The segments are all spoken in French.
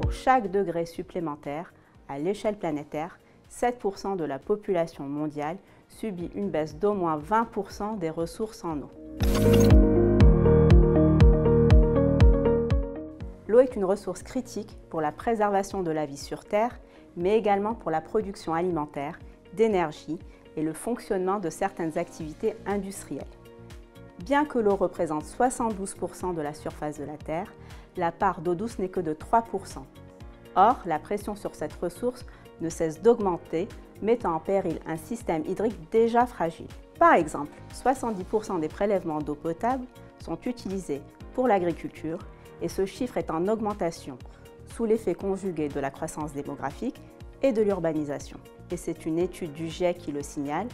Pour chaque degré supplémentaire, à l'échelle planétaire, 7% de la population mondiale subit une baisse d'au moins 20% des ressources en eau. L'eau est une ressource critique pour la préservation de la vie sur Terre, mais également pour la production alimentaire, d'énergie et le fonctionnement de certaines activités industrielles. Bien que l'eau représente 72% de la surface de la Terre, la part d'eau douce n'est que de 3%. Or, la pression sur cette ressource ne cesse d'augmenter, mettant en péril un système hydrique déjà fragile. Par exemple, 70% des prélèvements d'eau potable sont utilisés pour l'agriculture et ce chiffre est en augmentation sous l'effet conjugué de la croissance démographique et de l'urbanisation. Et c'est une étude du GIEC qui le signale,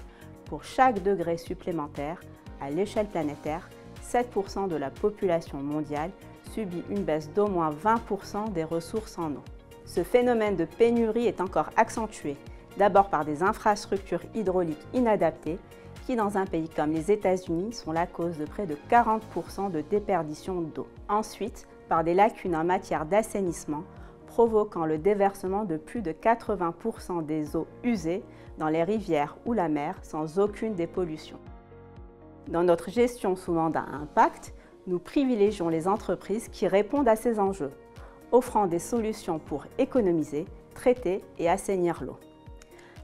pour chaque degré supplémentaire, à l'échelle planétaire, 7% de la population mondiale subit une baisse d'au moins 20% des ressources en eau. Ce phénomène de pénurie est encore accentué, d'abord par des infrastructures hydrauliques inadaptées qui, dans un pays comme les États-Unis, sont la cause de près de 40% de déperdition d'eau. Ensuite, par des lacunes en matière d'assainissement, provoquant le déversement de plus de 80% des eaux usées dans les rivières ou la mer sans aucune dépollution. Dans notre gestion sous mandat à impact, nous privilégions les entreprises qui répondent à ces enjeux, offrant des solutions pour économiser, traiter et assainir l'eau.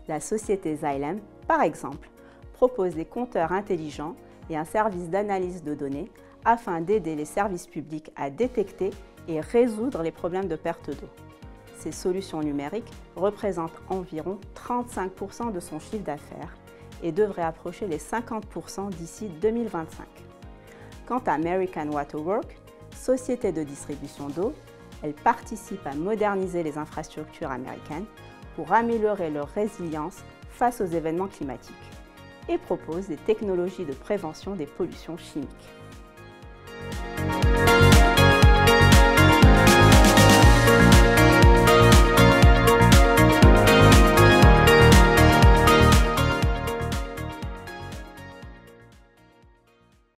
La société Xylem, par exemple, propose des compteurs intelligents et un service d'analyse de données afin d'aider les services publics à détecter et résoudre les problèmes de perte d'eau. Ces solutions numériques représentent environ 35% de son chiffre d'affaires et devraient approcher les 50% d'ici 2025. Quant à American Water Works, société de distribution d'eau, elle participe à moderniser les infrastructures américaines pour améliorer leur résilience face aux événements climatiques et propose des technologies de prévention des pollutions chimiques.